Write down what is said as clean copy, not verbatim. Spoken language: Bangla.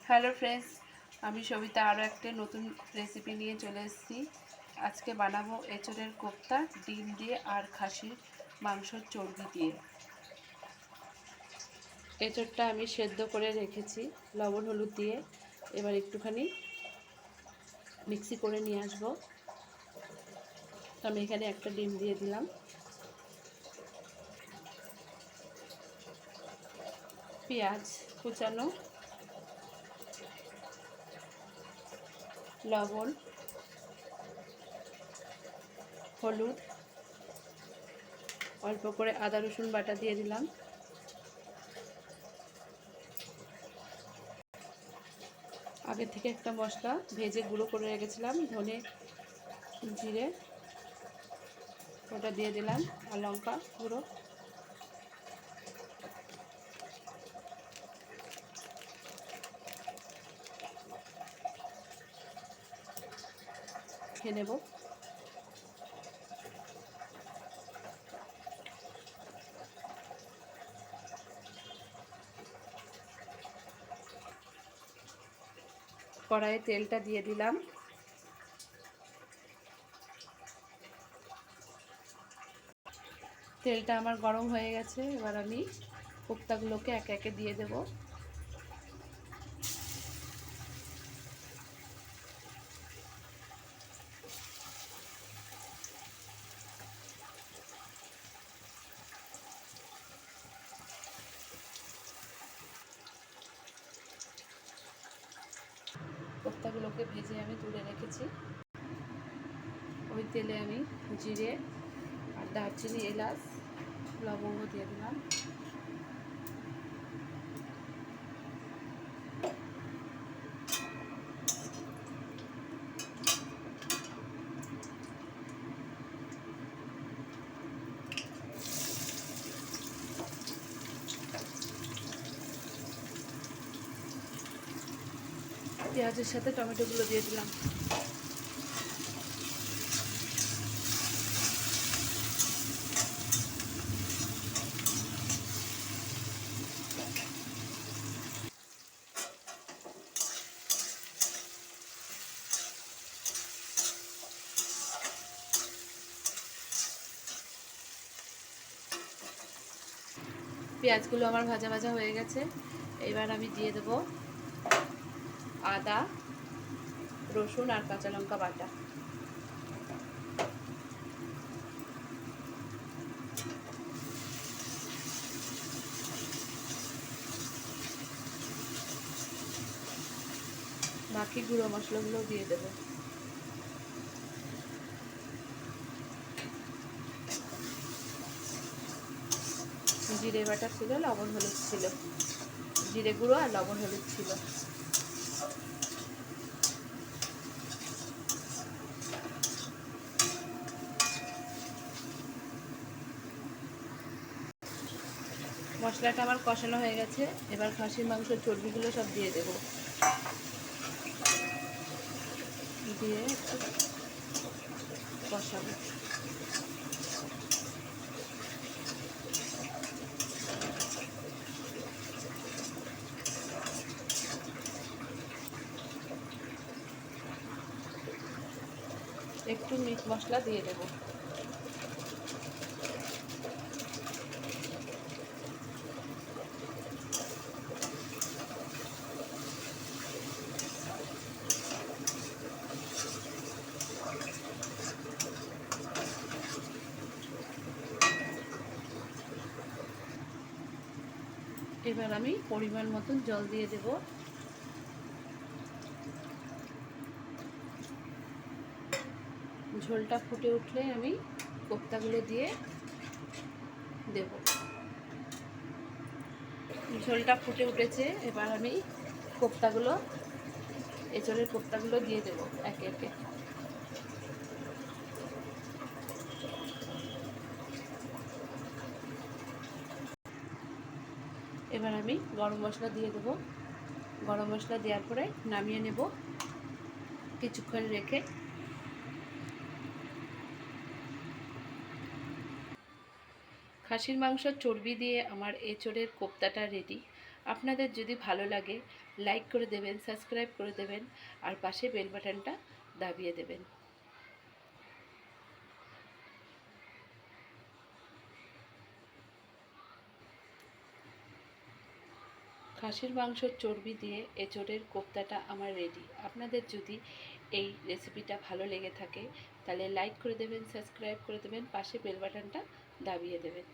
হ্যালো ফ্রেন্ডস, আমি সবিতা আরও একটা নতুন রেসিপি নিয়ে চলে এসেছি। আজকে বানাবো এঁচোড়ের কোপ্তা ডিম দিয়ে আর খাসির মাংসর চর্বি দিয়ে। এঁচোড়টা আমি সেদ্ধ করে রেখেছি লবণ হলুদ দিয়ে। এবার একটুখানি মিক্সি করে নিয়ে আসবো। তো আমি এখানে একটা ডিম দিয়ে দিলাম, পেঁয়াজ কুচানো, লবণ, হলুদ, অল্প করে আদা রসুন বাটা দিয়ে দিলাম। আগে থেকে একটা মশলা ভেজে গুঁড়ো করে রেখেছিলাম, ধনে জিরে, ওটা দিয়ে দিলাম, আর লঙ্কা গুঁড়ো। খেয়ে নেব। কড়াইয়ে তেলটা দিয়ে দিলাম। তেলটা আমার গরম হয়ে গেছে। এবার আমি কোপ্তাগুলোকে একে একে দিয়ে দেব। কোপ্তাগুলোকে ভেজে আমি তুলে রেখেছি। ওই তেলে আমি জিরে আর দারচিনি, এলাচ, লবঙ্গ দিয়ে দিলাম। পেঁয়াজের সাথে টমেটোগুলো দিয়ে দিলাম। পেঁয়াজগুলো আমার ভাজা ভাজা হয়ে গেছে। এবার আমি দিয়ে দেব আদা, রসুন আর কাঁচা লঙ্কা বাটা। বাকি গুঁড়ো মশলাগুলো দিয়ে দেবো। জিরে বাটা ছিল, লবণ হলুদ ছিল, জিরে গুঁড়ো আর লবণ হলুদ ছিল। মশলাটা আমার কষানো হয়ে গেছে। এবার খাসির মাংসের চর্বিগুলো সব দিয়ে দেব। দিয়ে একটু কষাবো। একটু মিট মশলা দিয়ে দেব। এবার আমি পরিমাণ মতন জল দিয়ে দেব। ঝোলটা ফুটে উঠলে আমি কোপ্তাগুলো দিয়ে দেব। ঝোলটা ফুটে উঠেছে। এবার আমি কোপ্তাগুলো, এঁচোড়ের কোপ্তাগুলো দিয়ে দেব একে একে। এবার আমি গরম মশলা দিয়ে দেব। গরম মশলা দেওয়ার পরে নামিয়ে নেব কিছুক্ষণ রেখে। খাসির মাংসের চর্বি দিয়ে আমার এঁচোড়ের কোপ্তাটা রেডি। আপনাদের যদি ভালো লাগে লাইক করে দেবেন, সাবস্ক্রাইব করে দেবেন আর পাশে বেল বাটনটা দাবিয়ে দেবেন। খাসির মাংসর চর্বি দিয়ে এঁচোড়ের কোপ্তাটা আমার রেডি। আপনাদের যদি এই রেসিপিটা ভালো লেগে থাকে তাহলে লাইক করে দেবেন, সাবস্ক্রাইব করে দেবেন, পাশে বেল বাটনটা দাবিয়ে দেবেন।